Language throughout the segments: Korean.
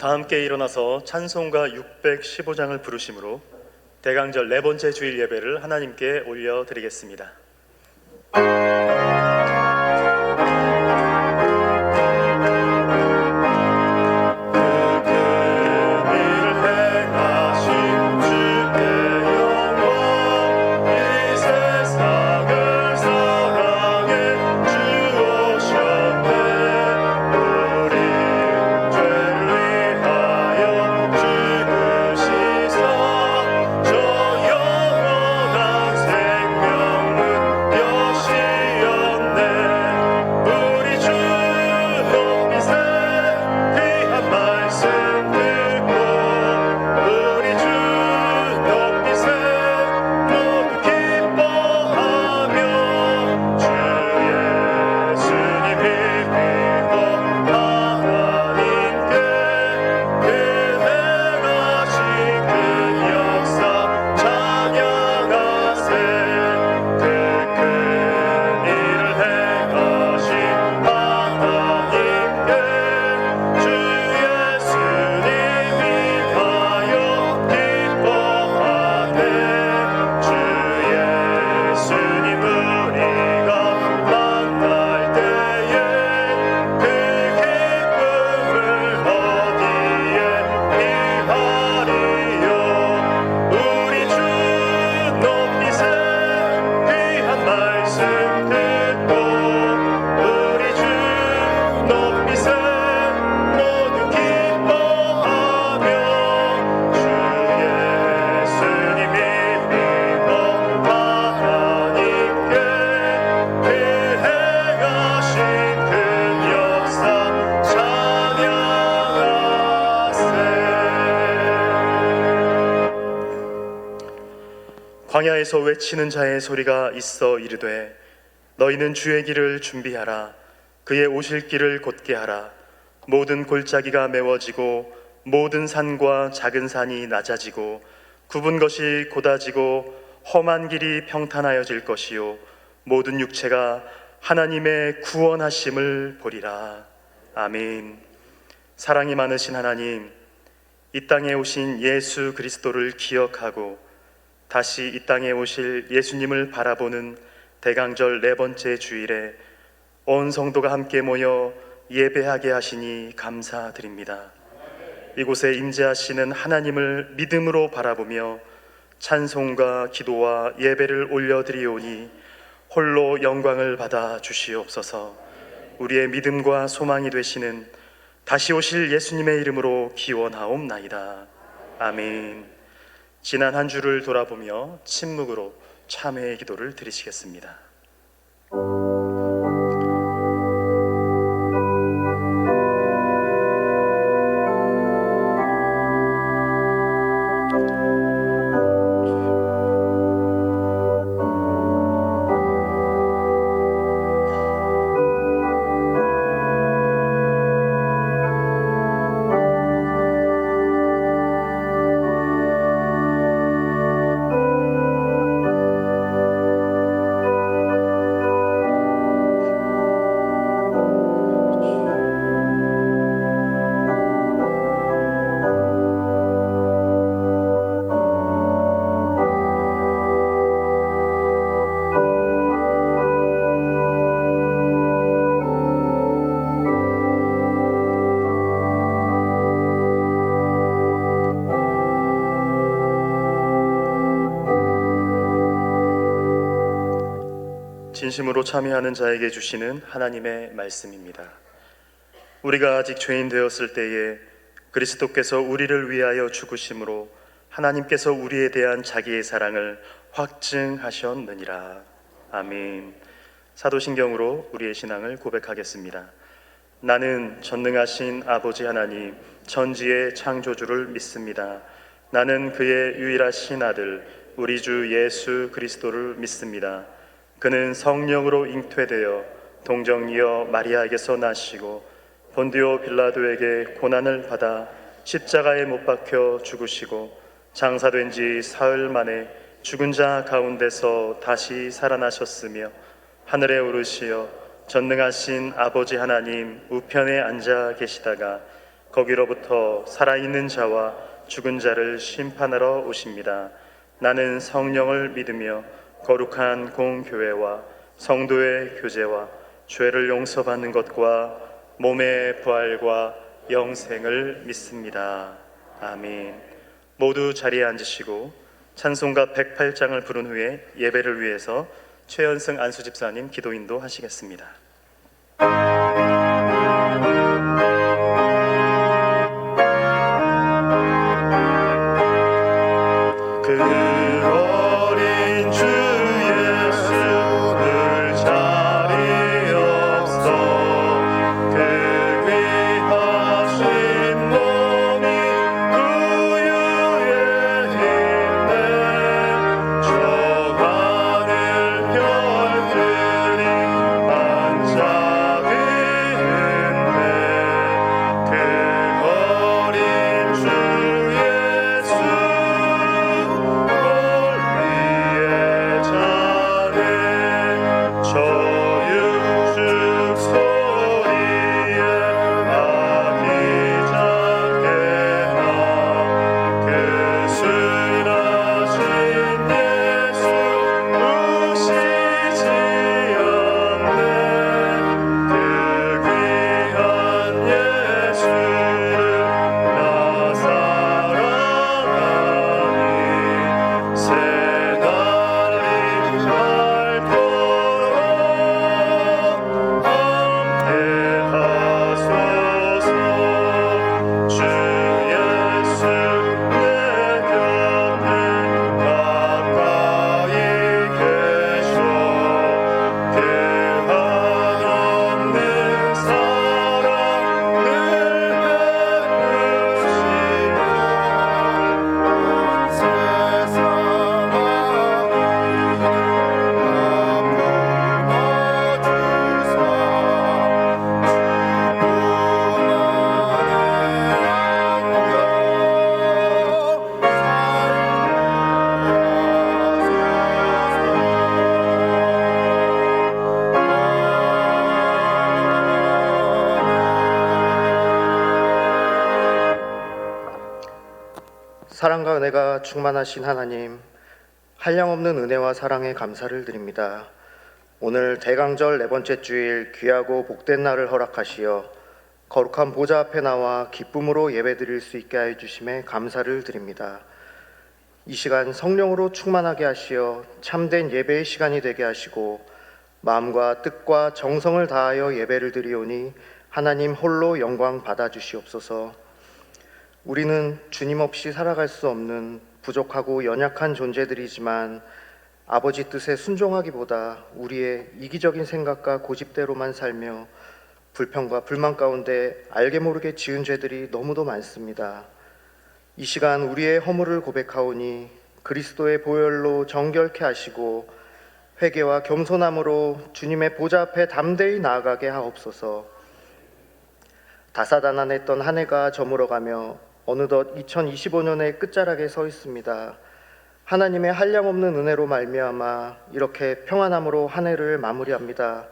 다 함께 일어나서 찬송가 615장을 부르심으로 대강절 네 번째 주일 예배를 하나님께 올려드리겠습니다. 광야에서 외치는 자의 소리가 있어 이르되 너희는 주의 길을 준비하라. 그의 오실 길을 곧게 하라. 모든 골짜기가 메워지고 모든 산과 작은 산이 낮아지고 굽은 것이 곧아지고 험한 길이 평탄하여질 것이요 모든 육체가 하나님의 구원하심을 보리라. 아멘. 사랑이 많으신 하나님, 이 땅에 오신 예수 그리스도를 기억하고 다시 이 땅에 오실 예수님을 바라보는 대강절 네 번째 주일에 온 성도가 함께 모여 예배하게 하시니 감사드립니다. 이곳에 임재하시는 하나님을 믿음으로 바라보며 찬송과 기도와 예배를 올려드리오니 홀로 영광을 받아 주시옵소서. 우리의 믿음과 소망이 되시는 다시 오실 예수님의 이름으로 기원하옵나이다. 아멘. 지난 한 주를 돌아보며 침묵으로 참회의 기도를 드리시겠습니다. 진심으로 참여하는 자에게 주시는 하나님의 말씀입니다. 우리가 아직 죄인 되었을 때에 그리스도께서 우리를 위하여 죽으심으로 하나님께서 우리에 대한 자기의 사랑을 확증하셨느니라. 아멘. 사도신경으로 우리의 신앙을 고백하겠습니다. 나는 전능하신 아버지 하나님 전지의 창조주를 믿습니다. 나는 그의 유일하신 아들 우리 주 예수 그리스도를 믿습니다. 그는 성령으로 잉태되어 동정이어 마리아에게서 나시고 본디오 빌라도에게 고난을 받아 십자가에 못 박혀 죽으시고 장사된 지 사흘 만에 죽은 자 가운데서 다시 살아나셨으며 하늘에 오르시어 전능하신 아버지 하나님 우편에 앉아 계시다가 거기로부터 살아있는 자와 죽은 자를 심판하러 오십니다. 나는 성령을 믿으며 거룩한 공교회와 성도의 교제와 죄를 용서받는 것과 몸의 부활과 영생을 믿습니다. 아멘. 모두 자리에 앉으시고 찬송가 108장을 부른 후에 예배를 위해서 최연승 안수집사님 기도 인도하시겠습니다. 그 어린 주 예수를 자리 없어 그 귀하신 몸이 구유에 있네 저 하늘 별들이 반짝이는데 그 어린 주 예수 저 육축 소리에 아기작게나 그 순하신 예수 우시지 않네 그 귀한 예수를 나 사랑하니 새날이 주 예수 내 곁에 가까이 계셔 그 한없는 사랑을 베푸시며 온 세상 사랑과 은혜가 충만하신 하나님, 한량없는 은혜와 사랑에 감사를 드립니다. 오늘 대강절 네 번째 주일 귀하고 복된 날을 허락하시어 거룩한 보좌 앞에 나와 기쁨으로 예배드릴 수 있게 하여 주심에 감사를 드립니다. 이 시간 성령으로 충만하게 하시어 참된 예배의 시간이 되게 하시고 마음과 뜻과 정성을 다하여 예배를 드리오니 하나님 홀로 영광 받아주시옵소서. 우리는 주님 없이 살아갈 수 없는 부족하고 연약한 존재들이지만 아버지 뜻에 순종하기보다 우리의 이기적인 생각과 고집대로만 살며 불평과 불만 가운데 알게 모르게 지은 죄들이 너무도 많습니다. 이 시간 우리의 허물을 고백하오니 그리스도의 보혈로 정결케 하시고 회개와 겸손함으로 주님의 보좌 앞에 담대히 나아가게 하옵소서. 다사다난했던 한 해가 저물어가며 어느덧 2025년의 끝자락에 서 있습니다. 하나님의 한량없는 은혜로 말미암아 이렇게 평안함으로 한 해를 마무리합니다.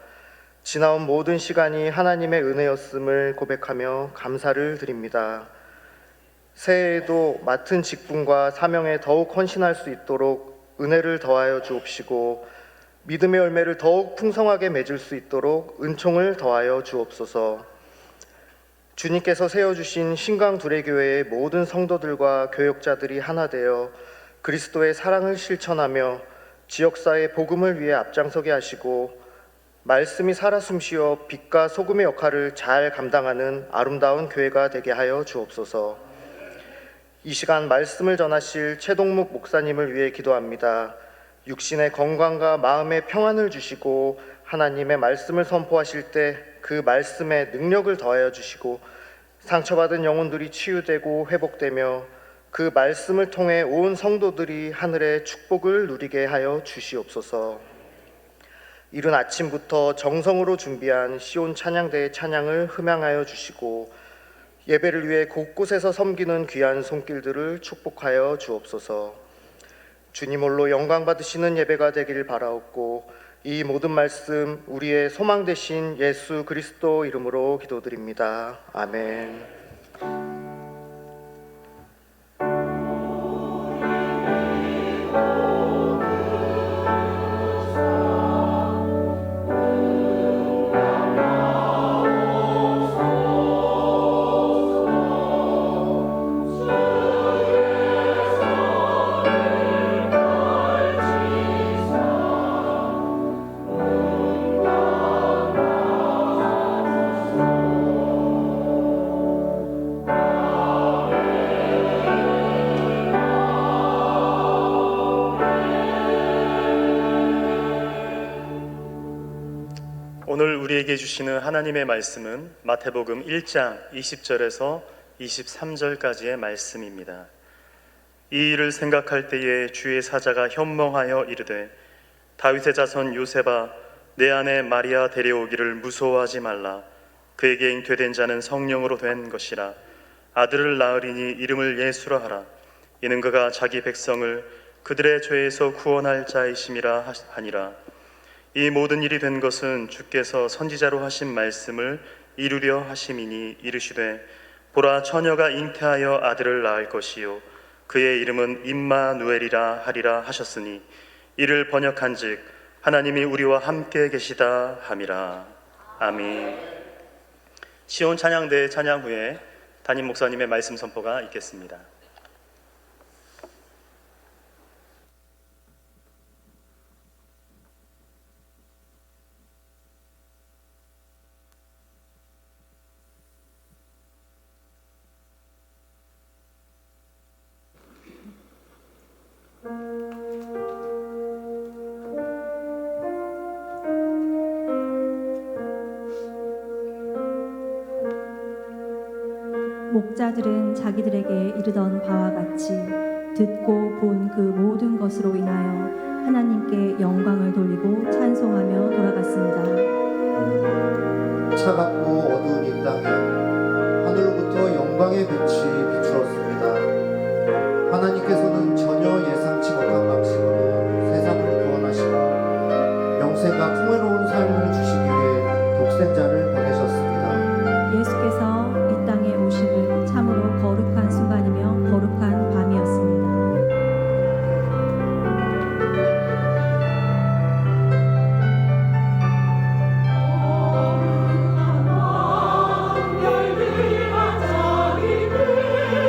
지나온 모든 시간이 하나님의 은혜였음을 고백하며 감사를 드립니다. 새해에도 맡은 직분과 사명에 더욱 헌신할 수 있도록 은혜를 더하여 주옵시고 믿음의 열매를 더욱 풍성하게 맺을 수 있도록 은총을 더하여 주옵소서. 주님께서 세워주신 신강두레교회의 모든 성도들과 교역자들이 하나 되어 그리스도의 사랑을 실천하며 지역사회 복음을 위해 앞장서게 하시고 말씀이 살아 숨쉬어 빛과 소금의 역할을 잘 감당하는 아름다운 교회가 되게 하여 주옵소서. 이 시간 말씀을 전하실 최동묵 목사님을 위해 기도합니다. 육신의 건강과 마음의 평안을 주시고 하나님의 말씀을 선포하실 때 그 말씀에 능력을 더하여 주시고 상처받은 영혼들이 치유되고 회복되며 그 말씀을 통해 온 성도들이 하늘의 축복을 누리게 하여 주시옵소서. 이른 아침부터 정성으로 준비한 시온 찬양대의 찬양을 흠양하여 주시고 예배를 위해 곳곳에서 섬기는 귀한 손길들을 축복하여 주옵소서. 주님 홀로 영광 받으시는 예배가 되기를 바라옵고 이 모든 말씀 우리의 소망 되신 예수 그리스도 이름으로 기도드립니다. 아멘. 우리에게 주시는 하나님의 말씀은 마태복음 1장 20절에서 23절까지의 말씀입니다. 이 일을 생각할 때에 주의 사자가 현몽하여 이르되 다윗의 자손 요셉아 내 아내 마리아 데려오기를 무서워하지 말라. 그에게 잉태된 자는 성령으로 된 것이라. 아들을 낳으리니 이름을 예수라 하라. 이는 그가 자기 백성을 그들의 죄에서 구원할 자이심이라 하니라. 이 모든 일이 된 것은 주께서 선지자로 하신 말씀을 이루려 하심이니 이르시되 보라 처녀가 잉태하여 아들을 낳을 것이요 그의 이름은 임마누엘이라 하리라 하셨으니 이를 번역한즉 하나님이 우리와 함께 계시다 함이라. 아멘. 시온 찬양대 찬양 후에 담임 목사님의 말씀 선포가 있겠습니다. 목자들은 자기들에게 이르던 바와 같이 듣고 본 그 모든 것으로 인하여 하나님께 영광을 돌리고 찬송하며 돌아갔습니다. 차갑고 어두운 이 땅에 하늘로부터 영광의 빛이 비추었습니다. 하나님께서는 전혀 예상치 못한 방식으로 세상을 구원하시고 영생과 풍요로운 삶을 주시기 위해 독생자를 보내셨습니다. 예수께서 이 땅에 오심은 참으로 거룩한 순간이며 거룩한 밤이었습니다. 열기가 자기를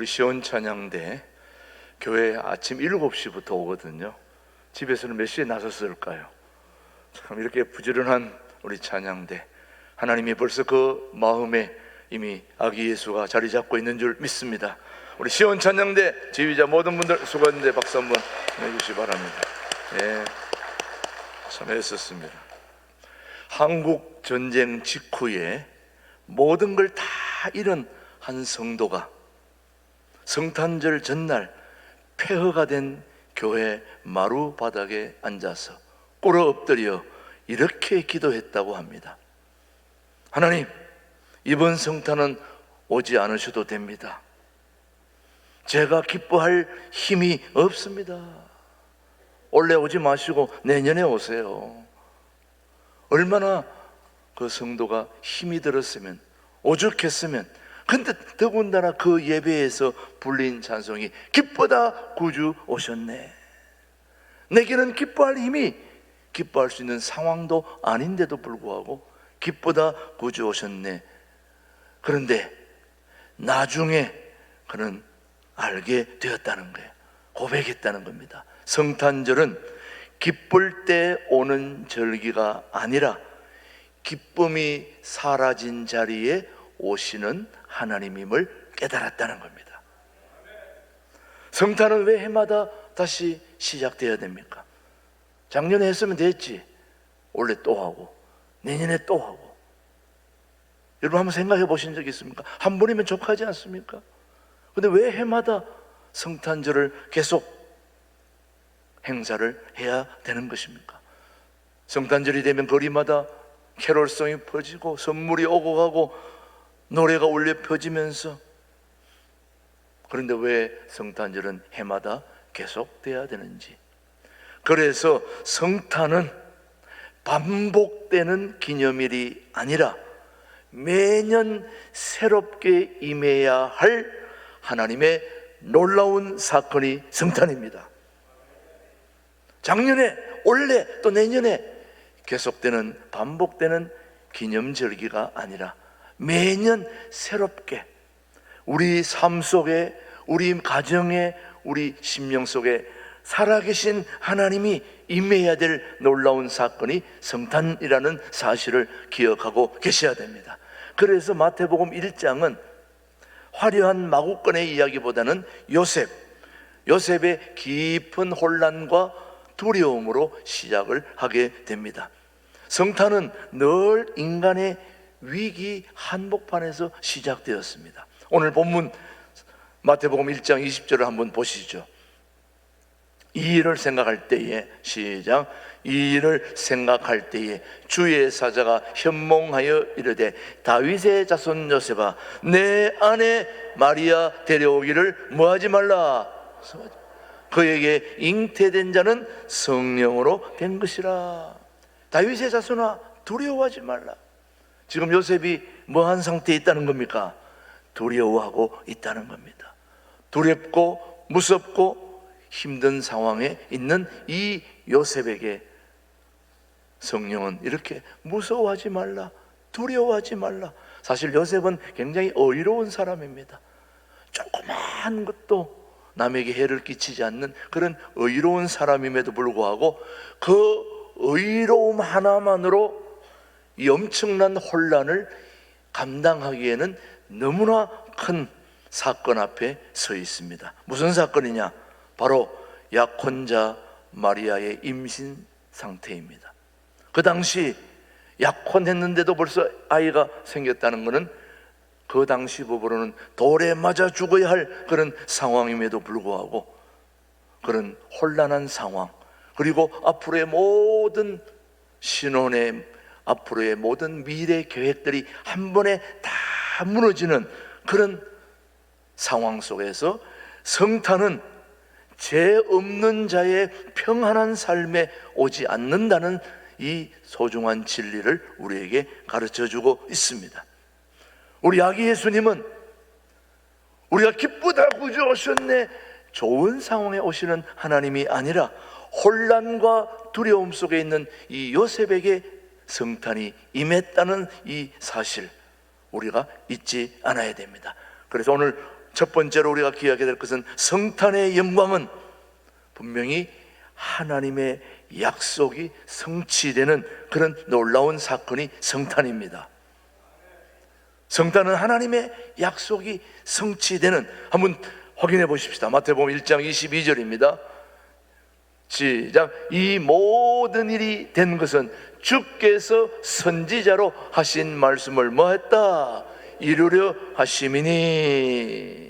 우리 시온 찬양대 교회 아침 7시부터 오거든요. 집에서는 몇 시에 나섰을까요? 참 이렇게 부지런한 우리 찬양대, 하나님이 벌써 그 마음에 이미 아기 예수가 자리 잡고 있는 줄 믿습니다. 우리 시온 찬양대 지휘자 모든 분들 수고했는데 박수 한번 해주시기 바랍니다. 예, 참 애썼습니다. 한국 전쟁 직후에 모든 걸 다 잃은 한 성도가 성탄절 전날 폐허가 된 교회 마루 바닥에 앉아서 꿇어 엎드려 이렇게 기도했다고 합니다. 하나님, 이번 성탄은 오지 않으셔도 됩니다. 제가 기뻐할 힘이 없습니다. 올해 오지 마시고 내년에 오세요. 얼마나 그 성도가 힘이 들었으면, 오죽했으면. 근데 더군다나 그 예배에서 불린 찬송이 기쁘다 구주 오셨네. 내게는 기뻐할 힘이, 기뻐할 수 있는 상황도 아닌데도 불구하고 기쁘다 구주 오셨네. 그런데 나중에 그는 알게 되었다는 거예요. 고백했다는 겁니다. 성탄절은 기쁠 때 오는 절기가 아니라 기쁨이 사라진 자리에 오시는 하나님임을 깨달았다는 겁니다. 성탄은 왜 해마다 다시 시작되어야 됩니까? 작년에 했으면 됐지. 올해 또 하고 내년에 또 하고. 여러분 한번 생각해 보신 적 있습니까? 한 번이면 족하지 않습니까? 근데 왜 해마다 성탄절을 계속 행사를 해야 되는 것입니까? 성탄절이 되면 거리마다 캐롤송이 퍼지고 선물이 오고 가고 노래가 울려 펴지면서. 그런데 왜 성탄절은 해마다 계속돼야 되는지. 그래서 성탄은 반복되는 기념일이 아니라 매년 새롭게 임해야 할 하나님의 놀라운 사건이 성탄입니다. 작년에, 올해, 또 내년에 계속되는 반복되는 기념절기가 아니라 매년 새롭게 우리 삶 속에, 우리 가정에, 우리 심령 속에 살아계신 하나님이 임해야 될 놀라운 사건이 성탄이라는 사실을 기억하고 계셔야 됩니다. 그래서 마태복음 1장은 화려한 마구간의 이야기보다는 요셉의 깊은 혼란과 두려움으로 시작을 하게 됩니다. 성탄은 늘 인간의 위기 한복판에서 시작되었습니다. 오늘 본문 마태복음 1장 20절을 한번 보시죠. 이 일을 생각할 때에, 시작. 이 일을 생각할 때에 주의 사자가 현몽하여 이르되 다윗의 자손 요셉아, 내 아내 마리아 데려오기를 뭐하지 말라. 그에게 잉태된 자는 성령으로 된 것이라. 다윗의 자손아, 두려워하지 말라. 지금 요셉이 뭐한 상태에 있다는 겁니까? 두려워하고 있다는 겁니다. 두렵고 무섭고 힘든 상황에 있는 이 요셉에게 성령은 이렇게 무서워하지 말라, 두려워하지 말라. 사실 요셉은 굉장히 의로운 사람입니다. 조그마한 것도 남에게 해를 끼치지 않는 그런 의로운 사람임에도 불구하고 그 의로움 하나만으로 이 엄청난 혼란을 감당하기에는 너무나 큰 사건 앞에 서 있습니다. 무슨 사건이냐? 바로 약혼자 마리아의 임신 상태입니다. 그 당시 약혼했는데도 벌써 아이가 생겼다는 것은 그 당시 법으로는 돌에 맞아 죽어야 할 그런 상황임에도 불구하고 그런 혼란한 상황, 그리고 앞으로의 모든 신혼의 앞으로의 모든 미래 계획들이 한 번에 다 무너지는 그런 상황 속에서 성탄은 죄 없는 자의 평안한 삶에 오지 않는다는 이 소중한 진리를 우리에게 가르쳐주고 있습니다. 우리 아기 예수님은 우리가 기쁘다 구주 오셨네, 좋은 상황에 오시는 하나님이 아니라 혼란과 두려움 속에 있는 이 요셉에게 성탄이 임했다는 이 사실 우리가 잊지 않아야 됩니다. 그래서 오늘 첫 번째로 우리가 기억해야 될 것은 성탄의 영광은 분명히 하나님의 약속이 성취되는 그런 놀라운 사건이 성탄입니다. 성탄은 하나님의 약속이 성취되는, 한번 확인해 보십시다. 마태복음 1장 22절입니다. 시작. 이 모든 일이 된 것은 주께서 선지자로 하신 말씀을 뭐했다? 이루려 하심이니.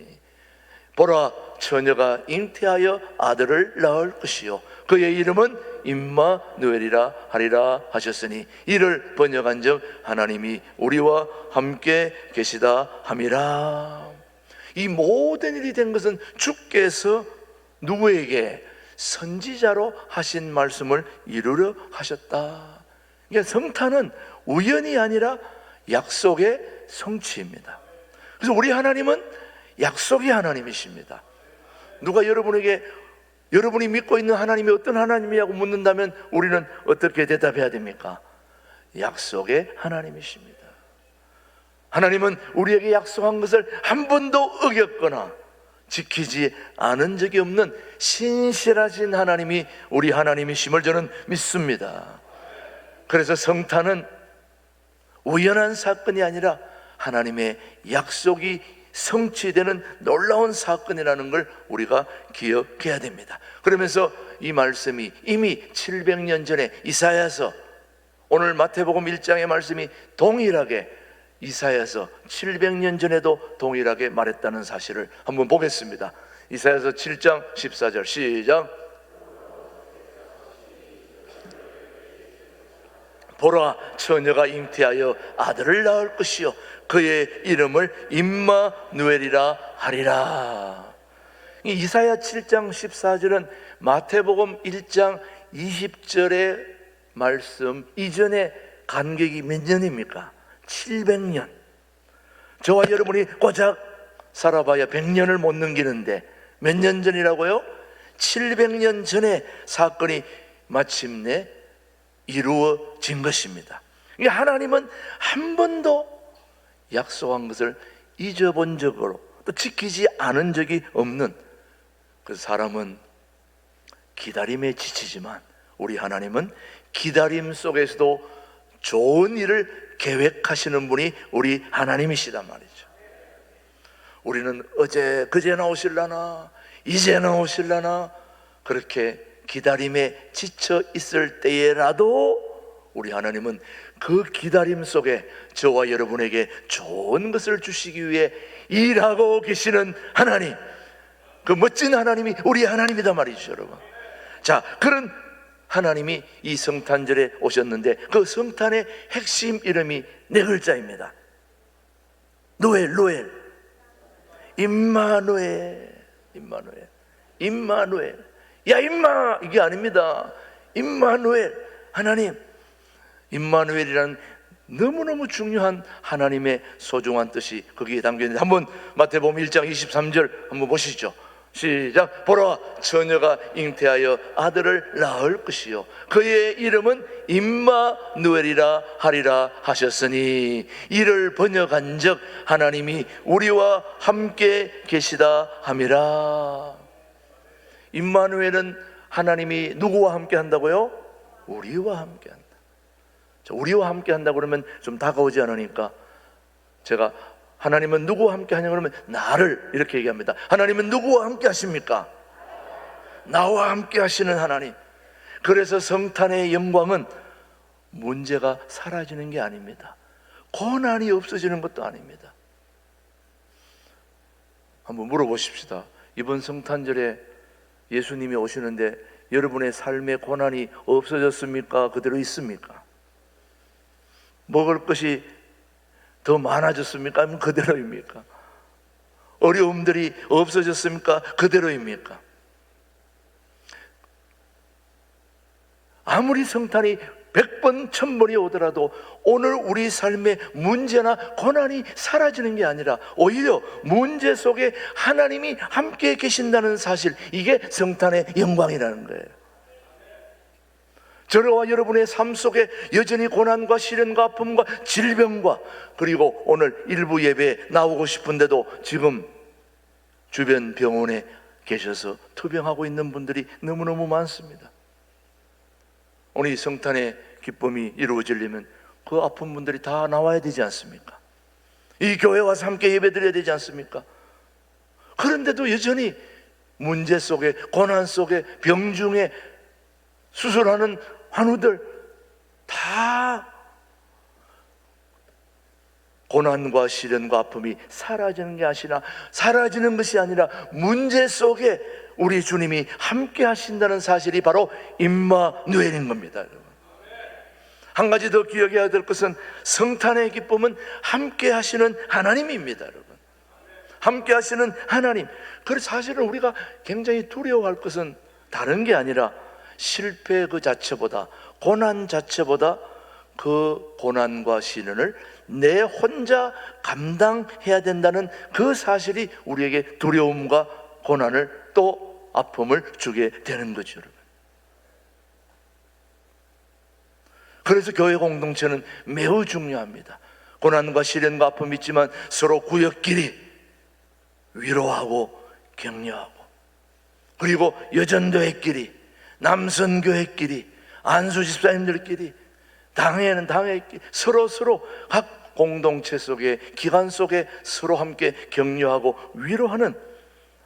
보라, 처녀가 잉태하여 아들을 낳을 것이요 그의 이름은 임마누엘이라 하리라 하셨으니 이를 번역한즉 하나님이 우리와 함께 계시다 함이라. 이 모든 일이 된 것은 주께서 누구에게? 선지자로 하신 말씀을 이루려 하셨다. 그러니까 성탄은 우연이 아니라 약속의 성취입니다. 그래서 우리 하나님은 약속의 하나님이십니다. 누가 여러분에게 여러분이 믿고 있는 하나님이 어떤 하나님이냐고 묻는다면 우리는 어떻게 대답해야 됩니까? 약속의 하나님이십니다. 하나님은 우리에게 약속한 것을 한 번도 어겼거나 지키지 않은 적이 없는 신실하신 하나님이 우리 하나님이심을 저는 믿습니다. 그래서 성탄은 우연한 사건이 아니라 하나님의 약속이 성취되는 놀라운 사건이라는 걸 우리가 기억해야 됩니다. 그러면서 이 말씀이 이미 700년 전에 이사야서, 오늘 마태복음 1장의 말씀이 동일하게 이사야서 700년 전에도 동일하게 말했다는 사실을 한번 보겠습니다. 이사야서 7장 14절 시작. 보라, 처녀가 잉태하여 아들을 낳을 것이요 그의 이름을 임마누엘이라 하리라. 이사야 7장 14절은 마태복음 1장 20절의 말씀 이전에 간격이 몇 년입니까? 700년. 저와 여러분이 고작 살아봐야 100년을 못 넘기는데 몇 년 전이라고요? 700년 전에 사건이 마침내 이루어진 것입니다. 하나님은 한 번도 약속한 것을 잊어본 적으로 또 지키지 않은 적이 없는, 그 사람은 기다림에 지치지만 우리 하나님은 기다림 속에서도 좋은 일을 계획하시는 분이 우리 하나님이시단 말이죠. 우리는 어제 그제 나오실라나 이제 나오실라나 그렇게 기다림에 지쳐 있을 때에라도 우리 하나님은 그 기다림 속에 저와 여러분에게 좋은 것을 주시기 위해 일하고 계시는 하나님, 그 멋진 하나님이 우리 하나님이다 말이죠, 여러분. 자, 그런 하나님이 이 성탄절에 오셨는데 그 성탄의 핵심 이름이 네 글자입니다. 노엘, 노엘, 임마누엘, 임마누엘, 임마누엘. 야, 임마, 이게 아닙니다. 임마누엘, 하나님. 임마누엘이라는 너무너무 중요한 하나님의 소중한 뜻이 거기에 담겨 있는데, 한번 마태복음 1장 23절 한번 보시죠. 시작. 보라, 처녀가 잉태하여 아들을 낳을 것이요 그의 이름은 임마누엘이라 하리라 하셨으니 이를 번역한즉 하나님이 우리와 함께 계시다 함이라. 임마누엘은 하나님이 누구와 함께 한다고요? 우리와 함께 한다. 우리와 함께 한다 그러면 좀 다가오지 않으니까 제가 하나님은 누구와 함께 하냐 그러면 나를 이렇게 얘기합니다. 하나님은 누구와 함께 하십니까? 나와 함께 하시는 하나님. 그래서 성탄의 영광은 문제가 사라지는 게 아닙니다. 고난이 없어지는 것도 아닙니다. 한번 물어보십시다. 이번 성탄절에 예수님이 오시는데 여러분의 삶의 고난이 없어졌습니까? 그대로 있습니까? 먹을 것이 더 많아졌습니까? 아니면 그대로입니까? 어려움들이 없어졌습니까? 그대로입니까? 아무리 성탄이 100번 1000번이 오더라도 오늘 우리 삶의 문제나 고난이 사라지는 게 아니라 오히려 문제 속에 하나님이 함께 계신다는 사실, 이게 성탄의 영광이라는 거예요. 저와 여러분의 삶 속에 여전히 고난과 시련과 아픔과 질병과, 그리고 오늘 일부 예배에 나오고 싶은데도 지금 주변 병원에 계셔서 투병하고 있는 분들이 너무너무 많습니다. 오늘 이 성탄의 기쁨이 이루어지려면 그 아픈 분들이 다 나와야 되지 않습니까? 이 교회 와서 함께 예배드려야 되지 않습니까? 그런데도 여전히 문제 속에, 고난 속에, 병 중에 수술하는 환우들 다 고난과 시련과 아픔이 사라지는 것이 아니라 문제 속에 우리 주님이 함께 하신다는 사실이 바로 임마누엘인 겁니다. 여러분. 한 가지 더 기억해야 될 것은 성탄의 기쁨은 함께 하시는 하나님입니다. 여러분. 함께 하시는 하나님. 그래서 사실은 우리가 굉장히 두려워할 것은 다른 게 아니라 실패 그 자체보다, 고난 자체보다 그 고난과 시련을 내 혼자 감당해야 된다는 그 사실이 우리에게 두려움과 고난을 또 아픔을 주게 되는 거죠, 여러분. 그래서 교회 공동체는 매우 중요합니다. 고난과 시련과 아픔이 있지만 서로 구역끼리 위로하고 격려하고, 그리고 여전교회끼리, 남선교회끼리, 안수집사님들끼리, 당회는 당회끼리 서로 각 공동체 속에, 기관 속에 서로 함께 격려하고 위로하는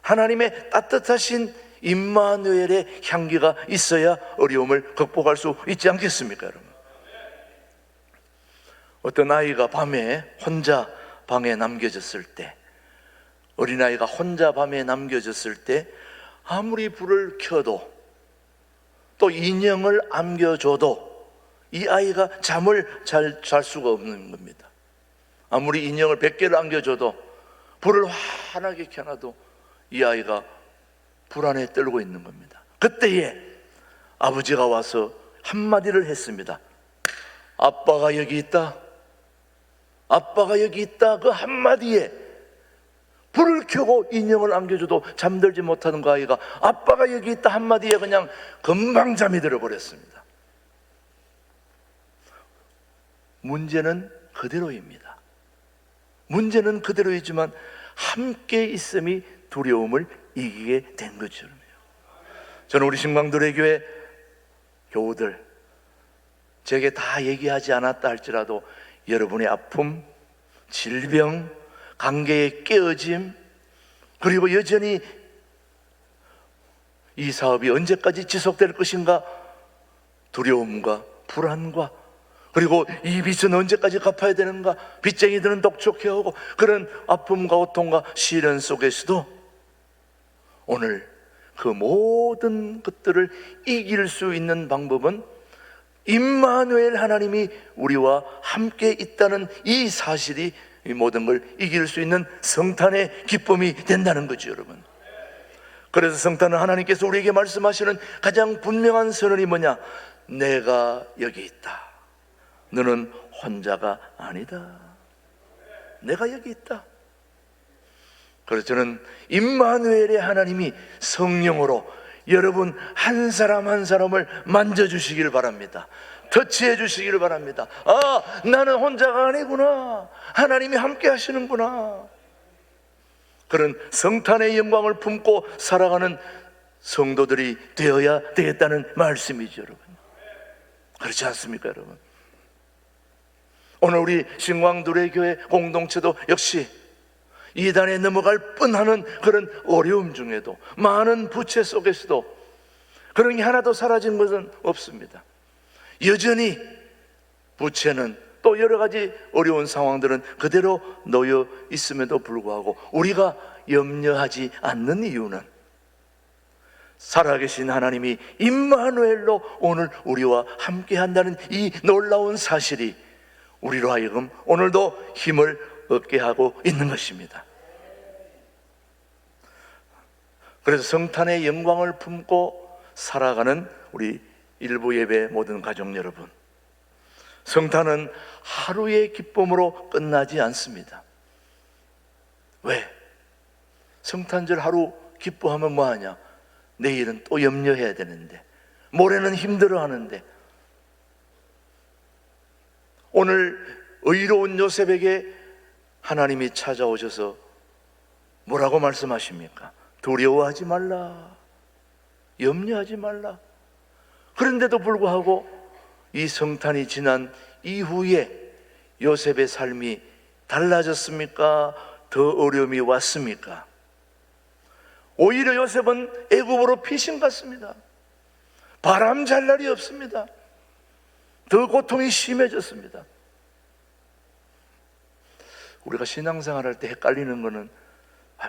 하나님의 따뜻하신 임마누엘의 향기가 있어야 어려움을 극복할 수 있지 않겠습니까, 여러분? 어떤 아이가 밤에 혼자 방에 남겨졌을 때, 어린아이가 혼자 밤에 남겨졌을 때 아무리 불을 켜도 또 인형을 안겨줘도 이 아이가 잠을 잘 수가 없는 겁니다. 아무리 인형을 100개를 안겨줘도, 불을 환하게 켜놔도 이 아이가 불안에 떨고 있는 겁니다. 그때에 아버지가 와서 한마디를 했습니다. 아빠가 여기 있다. 아빠가 여기 있다. 그 한마디에 불을 켜고 인형을 안겨줘도 잠들지 못하는 그 아이가 아빠가 여기 있다 한마디에 그냥 금방 잠이 들어버렸습니다. 문제는 그대로입니다. 문제는 그대로이지만 함께 있음이 두려움을 이기게 된 것처럼요. 저는 우리 신광도래 교회 교우들, 제게 다 얘기하지 않았다 할지라도 여러분의 아픔, 질병, 관계의 깨어짐, 그리고 여전히 이 사업이 언제까지 지속될 것인가 두려움과 불안과, 그리고 이 빚은 언제까지 갚아야 되는가, 빚쟁이들은 독촉해오고, 그런 아픔과 고통과 시련 속에서도 오늘 그 모든 것들을 이길 수 있는 방법은 임마누엘 하나님이 우리와 함께 있다는 이 사실이 이 모든 걸 이길 수 있는 성탄의 기쁨이 된다는 거죠, 여러분. 그래서 성탄은 하나님께서 우리에게 말씀하시는 가장 분명한 선언이 뭐냐? 내가 여기 있다. 너는 혼자가 아니다. 내가 여기 있다. 그래서 저는 임마누엘의 하나님이 성령으로 여러분 한 사람 한 사람을 만져주시기를 바랍니다. 터치해 주시기를 바랍니다. 아, 나는 혼자가 아니구나. 하나님이 함께 하시는구나. 그런 성탄의 영광을 품고 살아가는 성도들이 되어야 되겠다는 말씀이죠, 여러분. 그렇지 않습니까, 여러분? 오늘 우리 신광두레교회 공동체도 역시 이단에 넘어갈 뻔하는 그런 어려움 중에도, 많은 부채 속에서도 그런 게 하나도 사라진 것은 없습니다. 여전히 부채는, 또 여러 가지 어려운 상황들은 그대로 놓여 있음에도 불구하고 우리가 염려하지 않는 이유는 살아계신 하나님이 임마누엘로 오늘 우리와 함께 한다는 이 놀라운 사실이 우리로 하여금 오늘도 힘을 얻게 하고 있는 것입니다. 그래서 성탄의 영광을 품고 살아가는 우리 일부 예배 모든 가족 여러분, 성탄은 하루의 기쁨으로 끝나지 않습니다. 왜? 성탄절 하루 기뻐하면 뭐하냐? 내일은 또 염려해야 되는데, 모레는 힘들어하는데, 오늘 의로운 요셉에게 하나님이 찾아오셔서 뭐라고 말씀하십니까? 두려워하지 말라, 염려하지 말라. 그런데도 불구하고 이 성탄이 지난 이후에 요셉의 삶이 달라졌습니까? 더 어려움이 왔습니까? 오히려 요셉은 애굽으로 피신 갔습니다. 바람 잘 날이 없습니다. 더 고통이 심해졌습니다. 우리가 신앙생활 할 때 헷갈리는 거는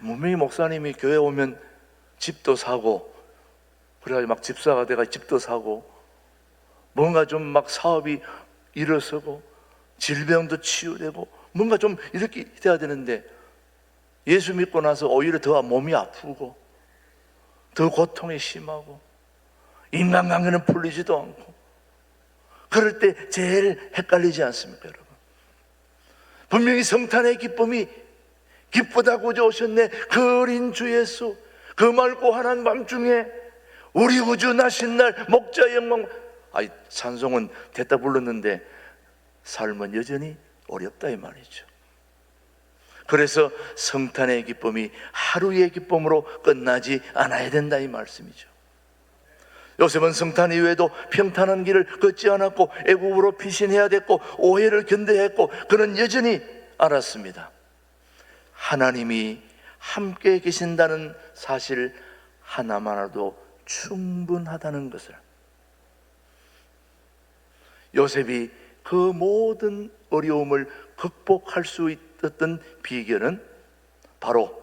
분명히 목사님이 교회 오면 집도 사고, 그래가지고 막 집사가 돼가 집도 사고, 뭔가 좀 막 사업이 일어서고 질병도 치유되고 뭔가 좀 이렇게 돼야 되는데, 예수 믿고 나서 오히려 더 몸이 아프고 더 고통이 심하고 인간관계는 풀리지도 않고, 그럴 때 제일 헷갈리지 않습니까, 여러분? 분명히 성탄의 기쁨이 기쁘다고 오셨네. 그 어린 주 예수, 그 맑고 환한 밤중에 우리 구주 나신 날 목자의 영광. 찬송은 됐다 불렀는데 삶은 여전히 어렵다 이 말이죠. 그래서 성탄의 기쁨이 하루의 기쁨으로 끝나지 않아야 된다 이 말씀이죠. 요셉은 성탄 이후에도 평탄한 길을 걷지 않았고 애국으로 피신해야 됐고 오해를 견뎌야 했고, 그는 여전히 알았습니다. 하나님이 함께 계신다는 사실 하나만으로도 충분하다는 것을. 요셉이 그 모든 어려움을 극복할 수 있었던 비결은 바로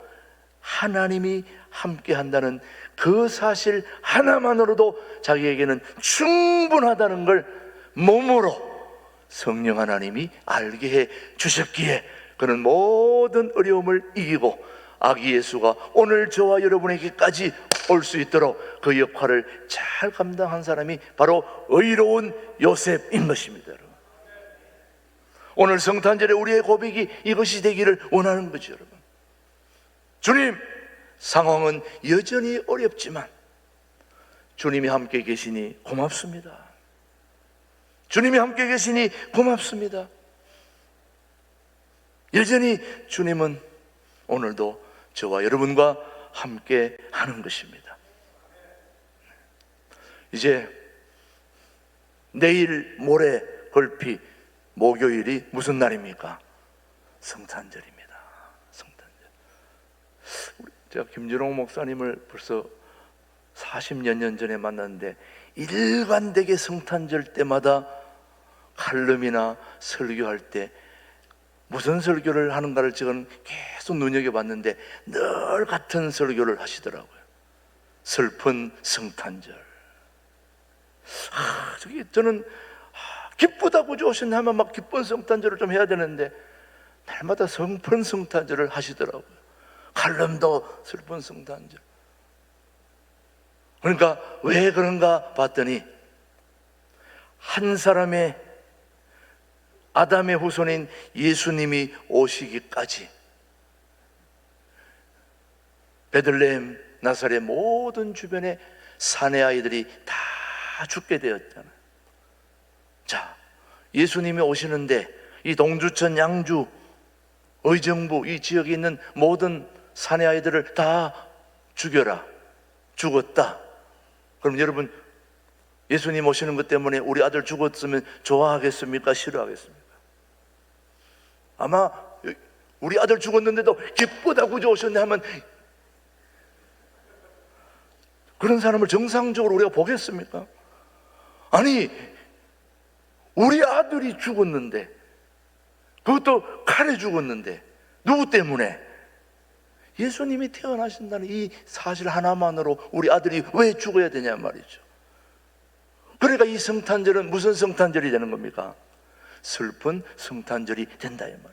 하나님이 함께 한다는 그 사실 하나만으로도 자기에게는 충분하다는 걸 몸으로 성령 하나님이 알게 해 주셨기에 그는 모든 어려움을 이기고 아기 예수가 오늘 저와 여러분에게까지 올 수 있도록 그 역할을 잘 감당한 사람이 바로 의로운 요셉인 것입니다. 여러분, 오늘 성탄절에 우리의 고백이 이것이 되기를 원하는 거죠. 여러분, 주님, 상황은 여전히 어렵지만 주님이 함께 계시니 고맙습니다. 주님이 함께 계시니 고맙습니다. 여전히 주님은 오늘도 저와 여러분과 함께 하는 것입니다. 이제 내일 모레 걸피 목요일이 무슨 날입니까? 성탄절입니다. 성탄절. 제가 김준홍 목사님을 벌써 40여 년 전에 만났는데 일관되게 성탄절 때마다 칼럼이나 설교할 때 무슨 설교를 하는가를 저는 계속 눈여겨봤는데 늘 같은 설교를 하시더라고요. 슬픈 성탄절. 저는 기쁘다고 오셨네 하면 막 기쁜 성탄절을 좀 해야 되는데 날마다 슬픈 성탄절을 하시더라고요. 칼럼도 슬픈 성탄절. 그러니까 왜 그런가 봤더니 한 사람의 아담의 후손인 예수님이 오시기까지 베들레헴 나사렛 모든 주변의 사내 아이들이 다 죽게 되었잖아요. 자, 예수님이 오시는데 이 동주천, 양주, 의정부 이 지역에 있는 모든 사내 아이들을 다 죽여라. 죽었다. 그럼 여러분, 예수님 오시는 것 때문에 우리 아들 죽었으면 좋아하겠습니까? 싫어하겠습니까? 아마 우리 아들 죽었는데도 기쁘다고 오셨네 하면 그런 사람을 정상적으로 우리가 보겠습니까? 아니, 우리 아들이 죽었는데, 그것도 칼에 죽었는데 누구 때문에? 예수님이 태어나신다는 이 사실 하나만으로 우리 아들이 왜 죽어야 되냐 말이죠. 그러니까 이 성탄절은 무슨 성탄절이 되는 겁니까? 슬픈 성탄절이 된다 이 말이죠.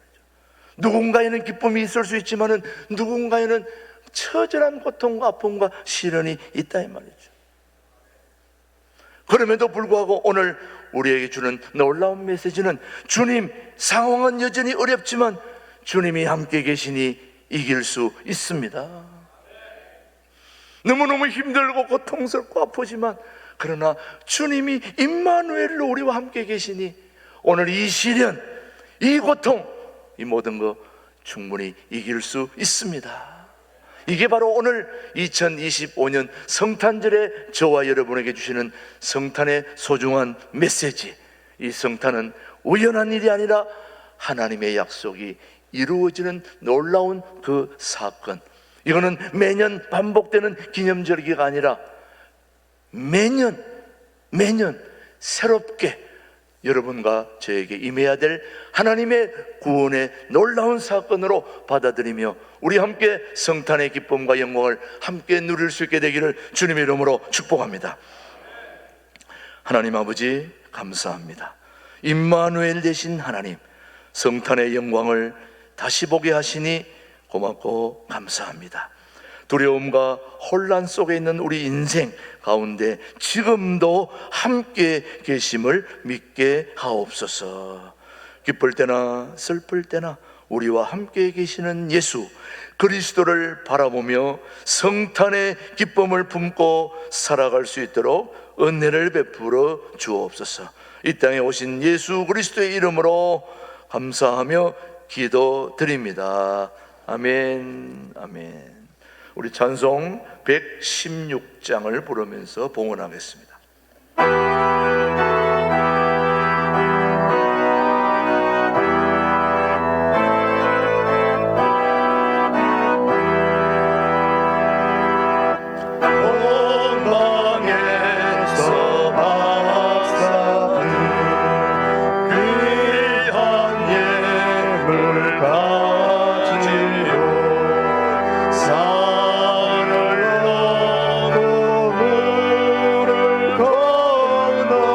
누군가에는 기쁨이 있을 수 있지만은 누군가에는 처절한 고통과 아픔과 시련이 있다 이 말이죠. 그럼에도 불구하고 오늘 우리에게 주는 놀라운 메시지는 주님, 상황은 여전히 어렵지만 주님이 함께 계시니 이길 수 있습니다. 너무너무 힘들고 고통스럽고 아프지만 그러나 주님이 임마누엘로 우리와 함께 계시니 오늘 이 시련, 이 고통, 이 모든 거 충분히 이길 수 있습니다. 이게 바로 오늘 2025년 성탄절에 저와 여러분에게 주시는 성탄의 소중한 메시지. 이 성탄은 우연한 일이 아니라 하나님의 약속이 이루어지는 놀라운 그 사건. 이거는 매년 반복되는 기념절기가 아니라 매년 새롭게 여러분과 저에게 임해야 될 하나님의 구원의 놀라운 사건으로 받아들이며 우리 함께 성탄의 기쁨과 영광을 함께 누릴 수 있게 되기를 주님의 이름으로 축복합니다. 하나님 아버지 감사합니다. 임마누엘 되신 하나님, 성탄의 영광을 다시 보게 하시니 고맙고 감사합니다. 두려움과 혼란 속에 있는 우리 인생 가운데 지금도 함께 계심을 믿게 하옵소서. 기쁠 때나 슬플 때나 우리와 함께 계시는 예수 그리스도를 바라보며 성탄의 기쁨을 품고 살아갈 수 있도록 은혜를 베풀어 주옵소서. 이 땅에 오신 예수 그리스도의 이름으로 감사하며 기도드립니다. 아멘, 아멘. 우리 찬송 116장을 부르면서 봉헌하겠습니다. 본방에서 박사들 귀한 예물 가지요 산을 넘어 물을 건너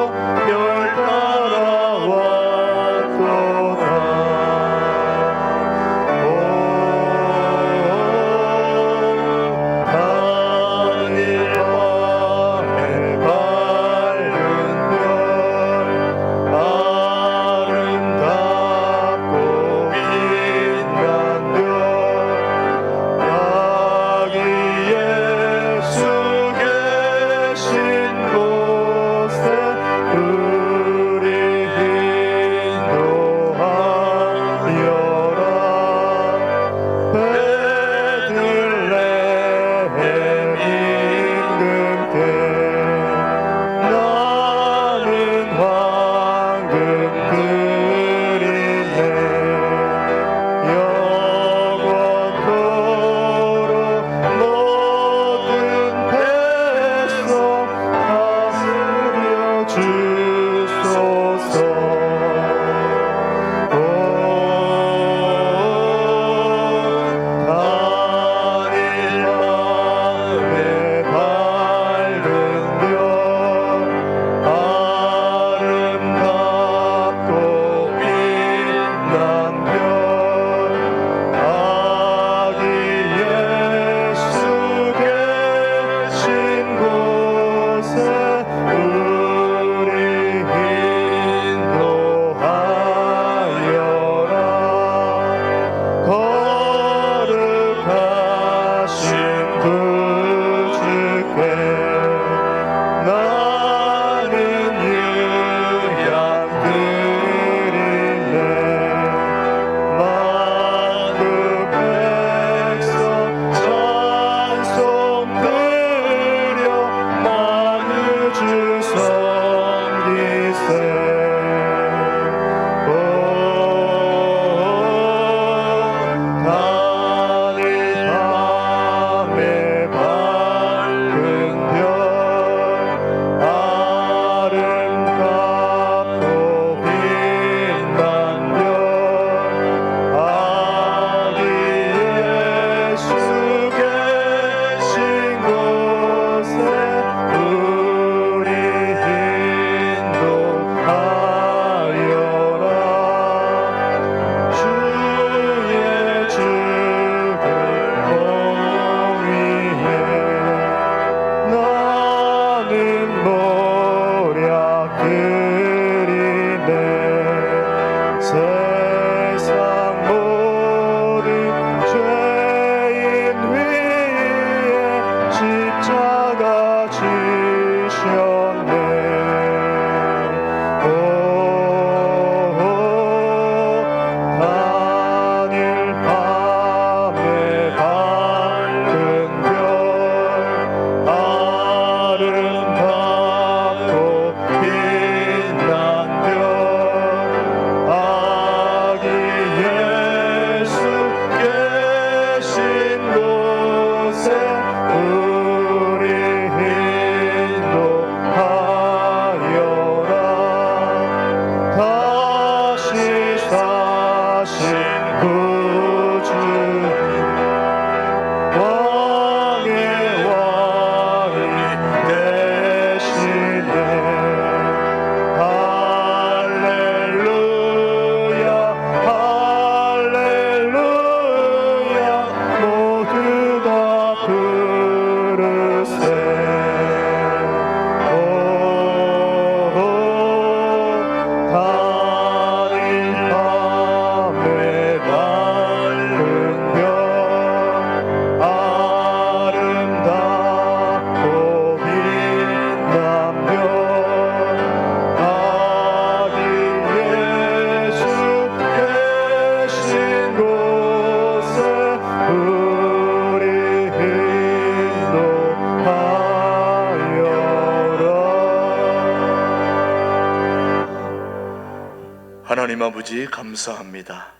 하나님 아버지 감사합니다.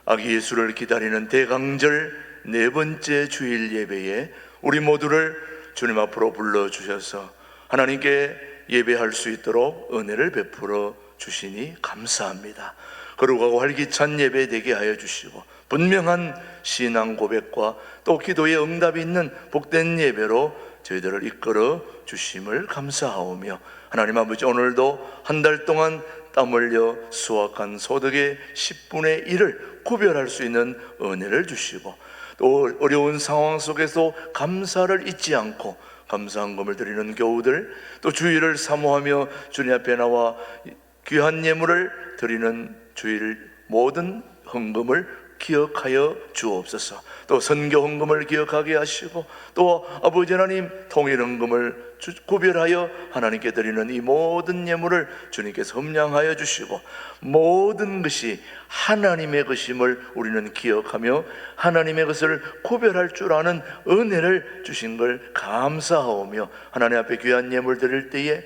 아기 예수를 기다리는 대강절 네 번째 주일 예배에 우리 모두를 주님 앞으로 불러주셔서 하나님께 예배할 수 있도록 은혜를 베풀어 주시니 감사합니다. 거룩하고 활기찬 예배 되게 하여 주시고 분명한 신앙 고백과 또 기도의 응답이 있는 복된 예배로 저희들을 이끌어 주심을 감사하오며, 하나님 아버지 오늘도 한 달 동안 땀 흘려 수확한 소득의 10분의 1을 구별할 수 있는 은혜를 주시고, 또 어려운 상황 속에서 감사를 잊지 않고 감사한금을 드리는 교우들, 또 주일을 사모하며 주님 앞에 나와 귀한 예물을 드리는 주일 모든 헌금을 기억하여 주옵소서. 또 선교 헌금을 기억하게 하시고, 또 아버지 하나님 통일 헌금을 구별하여 하나님께 드리는 이 모든 예물을 주님께서 흠량하여 주시고, 모든 것이 하나님의 것임을 우리는 기억하며 하나님의 것을 구별할 줄 아는 은혜를 주신 걸 감사하오며, 하나님 앞에 귀한 예물 드릴 때에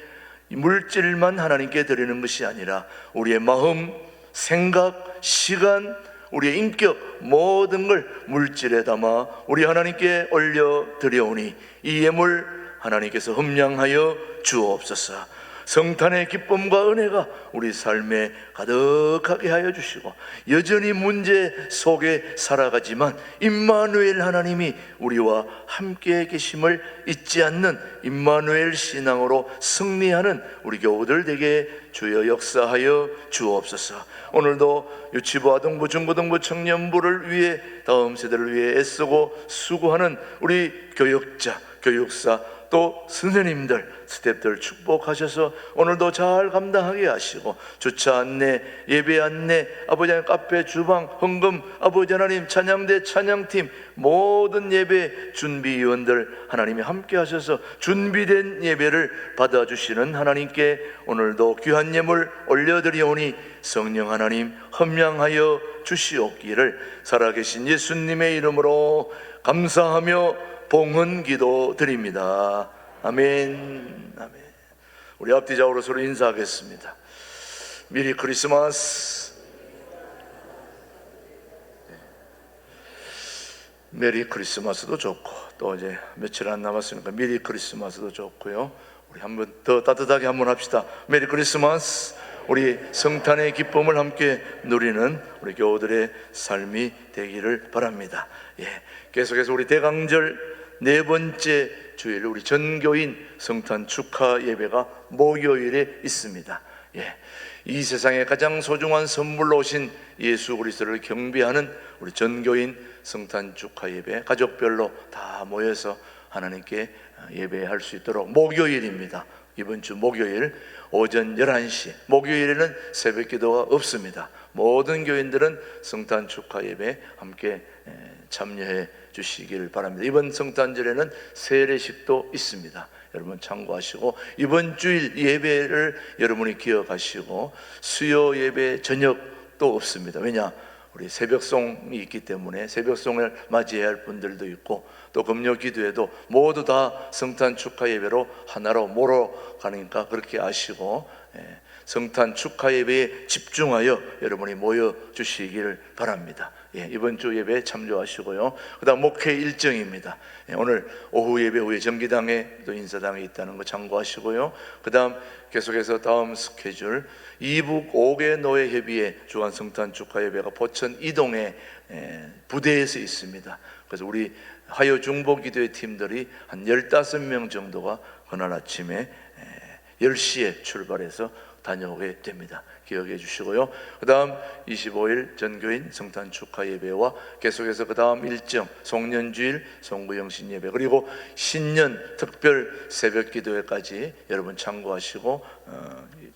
물질만 하나님께 드리는 것이 아니라 우리의 마음, 생각, 시간, 우리의 인격 모든 걸 물질에 담아 우리 하나님께 올려 드려오니 이 예물 하나님께서 흠량하여 주옵소서. 성탄의 기쁨과 은혜가 우리 삶에 가득하게 하여 주시고, 여전히 문제 속에 살아가지만 임마누엘 하나님이 우리와 함께 계심을 잊지 않는 임마누엘 신앙으로 승리하는 우리 교우들 되게 주여 역사하여 주옵소서. 오늘도 유치부, 아동부, 중고등부, 청년부를 위해, 다음 세대를 위해 애쓰고 수고하는 우리 교육자, 교육사, 또 선생님들, 스태프들 축복하셔서 오늘도 잘 감당하게 하시고, 주차 안내, 예배 안내, 아버지 하나님 카페, 주방, 헌금, 아버지 하나님 찬양대, 찬양팀, 모든 예배 준비위원들 하나님이 함께 하셔서 준비된 예배를 받아주시는 하나님께 오늘도 귀한 예물 올려드리오니 성령 하나님 흠량하여 주시옵기를 살아계신 예수님의 이름으로 감사하며 봉헌 기도 드립니다. 아멘. 아멘. 우리 앞뒤좌우로 서로 인사하겠습니다. 미리 크리스마스. 메리 크리스마스도 좋고, 또 이제 며칠 안 남았으니까 미리 크리스마스도 좋고요. 우리 한번 더 따뜻하게 한번 합시다. 메리 크리스마스. 우리 성탄의 기쁨을 함께 누리는 우리 교우들의 삶이 되기를 바랍니다. 예, 계속해서 우리 대강절 네 번째 주일 우리 전교인 성탄 축하 예배가 목요일에 있습니다. 예, 이 세상에 가장 소중한 선물로 오신 예수 그리스도를 경배하는 우리 전교인 성탄 축하 예배 가족별로 다 모여서 하나님께 예배할 수 있도록 목요일입니다. 이번 주 목요일 오전 11시, 목요일에는 새벽 기도가 없습니다. 모든 교인들은 성탄 축하 예배 함께 참여해 주시기를 바랍니다. 이번 성탄절에는 세례식도 있습니다. 여러분 참고하시고, 이번 주일 예배를 여러분이 기억하시고, 수요 예배 저녁도 없습니다. 왜냐? 우리 새벽송이 있기 때문에 새벽송을 맞이해야 할 분들도 있고, 또 금요 기도회도 모두 다 성탄 축하 예배로 하나로 몰아가니까 그렇게 아시고, 성탄 축하 예배에 집중하여 여러분이 모여 주시기를 바랍니다. 예, 이번 주 예배에 참조하시고요. 그 다음 목회 일정입니다. 오늘 오후 예배 후에 정기당에 또 인사당에 있다는 거 참고하시고요. 그 다음 계속해서 다음 스케줄 이북 5개 노예 협의회 주간 성탄 축하 예배가 포천 이동에 부대에서 있습니다. 그래서 우리 하여 중보 기도회 팀들이 한 15명 정도가 그날 아침에 10시에 출발해서 다녀오게 됩니다. 기억해 주시고요. 그 다음 25일 전교인 성탄 축하 예배와 계속해서 그 다음 일정 송년주일 송구영신 예배, 그리고 신년 특별 새벽 기도회까지 여러분 참고하시고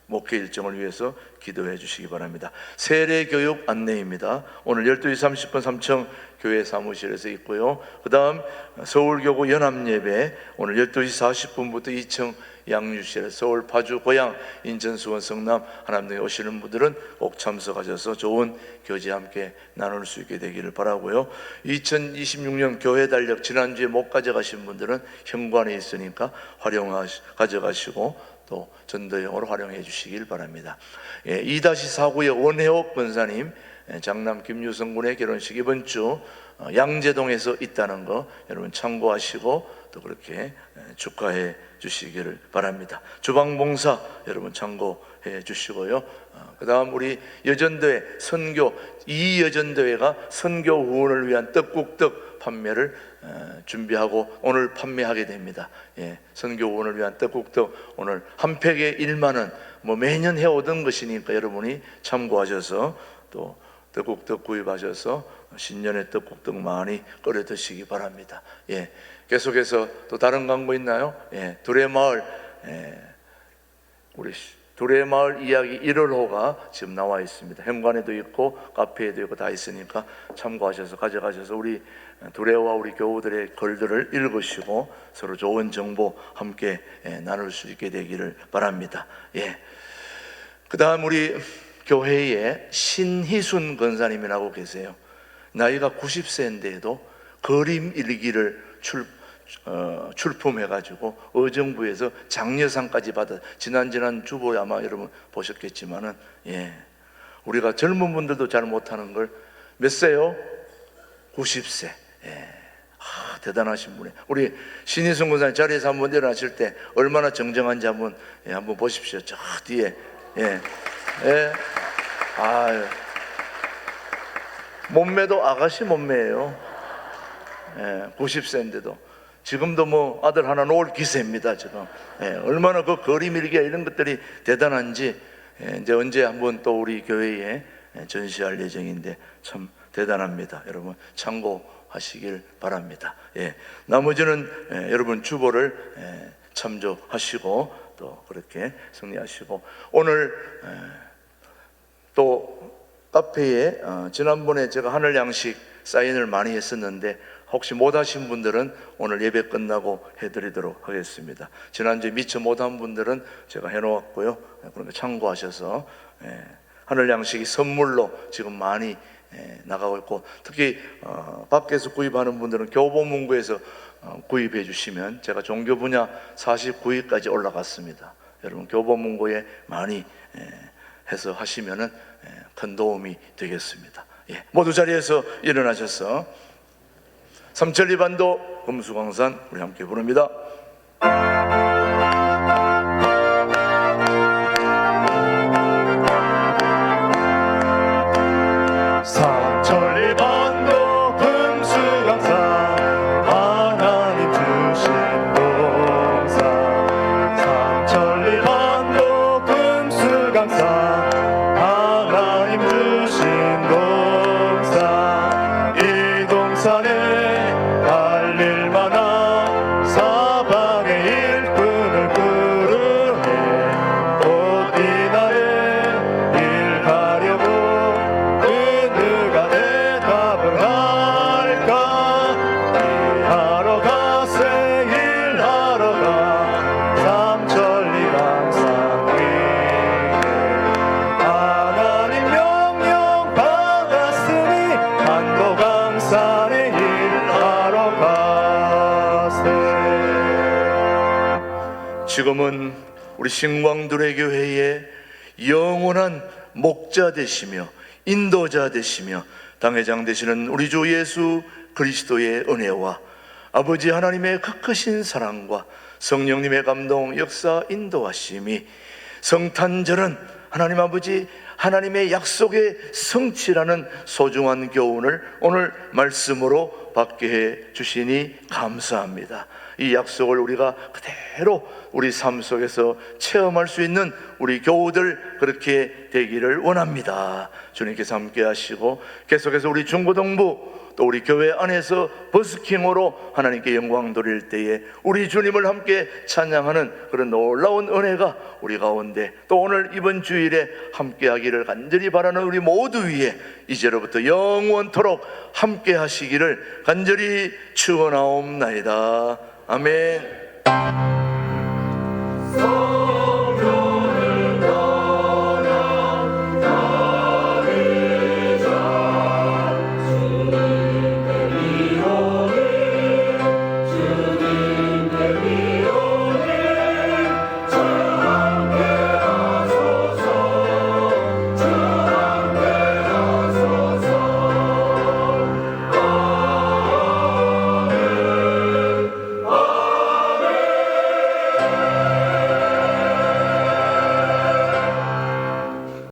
목회 일정을 위해서 기도해 주시기 바랍니다. 세례 교육 안내입니다. 오늘 12시 30분 삼청 교회 사무실에서 있고요. 그 다음 서울교구 연합예배 오늘 12시 40분부터 2층 양주시에 서울 파주 고양 인천 수원 성남 하남동에 오시는 분들은 꼭 참석하셔서 좋은 교제 함께 나눌 수 있게 되기를 바라고요. 2026년 교회 달력 지난주에 못 가져가신 분들은 현관에 있으니까 가져가시고, 또 전도용으로 활용해 주시길 바랍니다. 2-4구의 원혜옥 권사님 장남 김유성 군의 결혼식 이번 주 양재동에서 있다는 거 여러분 참고하시고 또 그렇게 축하해 주시기를 바랍니다. 주방봉사 여러분 참고해 주시고요. 그 다음 우리 여전도회 선교, 이 여전도회가 선교 후원을 위한 떡국떡 판매를 준비하고 오늘 판매하게 됩니다. 선교 후원을 위한 떡국떡 오늘 한 팩에 1만 원, 뭐 매년 해오던 것이니까 여러분이 참고하셔서 또 떡국떡 구입하셔서 신년에 떡국떡 많이 끓여 드시기 바랍니다. 계속해서 또 다른 광고 있나요? 두레마을, 우리 두레마을 이야기 1월호가 지금 나와 있습니다. 현관에도 있고 카페에도 있고 다 있으니까 참고하셔서 가져가셔서 우리 두레와 우리 교우들의 글들을 읽으시고 서로 좋은 정보 함께 나눌 수 있게 되기를 바랍니다. 그 다음 우리 교회에 신희순 권사님이라고 계세요. 나이가 90세인데도 그림 일기를 출품해가지고 의정부에서 장려상까지 받아 지난 주보 아마 여러분 보셨겠지만은 우리가 젊은 분들도 잘 못하는 걸 몇 세요? 90세. 대단하신 분이에요. 우리 신희순 권사님 자리에서 한번 일어나실 때 얼마나 정정한지 한번 보십시오. 저 뒤에 몸매도 아가씨 몸매예요. 90세인데도 지금도 뭐 아들 하나 놓을 기세입니다. 지금 얼마나 그 그림 일기야 이런 것들이 대단한지 이제 언제 한번 또 우리 교회에 전시할 예정인데 참 대단합니다. 여러분 참고하시길 바랍니다. 나머지는 여러분 주보를 참조하시고 또 그렇게 승리하시고 오늘 또 카페에 지난번에 제가 하늘 양식 사인을 많이 했었는데 혹시 못하신 분들은 오늘 예배 끝나고 해드리도록 하겠습니다. 지난주에 미처 못한 분들은 제가 해놓았고요. 그러니까 참고하셔서 하늘 양식이 선물로 지금 많이 나가고 있고 특히 밖에서 구입하는 분들은 교보문고에서 구입해 주시면 제가 종교 분야 49위까지 올라갔습니다. 여러분 교보문고에 많이 해서 하시면은 큰 도움이 되겠습니다. 모두 자리에서 일어나셔서 삼천리반도 금수강산 우리 함께 부릅니다. 삼천리반도 금수강산 하나님 주신 동산 삼천리반도 금수강산 하나님 주신 동산 이 동산에 달릴 만한 사방의 일꾼을 부르네 곧 이날에 일하려고 누가 대답을 할까 일하러 가세 일하러 가 삼천리 강산 위에 하나님 명령 받았으니 반도 강산에 일하러 가세. 지금은 우리 신광두레 교회의 영원한 목자 되시며 인도자 되시며 당회장 되시는 우리 주 예수 그리스도의 은혜와 아버지 하나님의 크크신 사랑과 성령님의 감동 역사 인도하심이 성탄절은 하나님 아버지 하나님의 약속의 성취라는 소중한 교훈을 오늘 말씀으로 받게 해 주시니 감사합니다. 이 약속을 우리가 그대로 우리 삶 속에서 체험할 수 있는 우리 교우들 그렇게 되기를 원합니다. 주님께서 함께 하시고 계속해서 우리 중고등부 또 우리 교회 안에서 버스킹으로 하나님께 영광 돌릴 때에 우리 주님을 함께 찬양하는 그런 놀라운 은혜가 우리 가운데 또 오늘 이번 주일에 함께 하기를 간절히 바라는 우리 모두 위에 이제로부터 영원토록 함께 하시기를 간절히 축원하옵나이다. 아멘.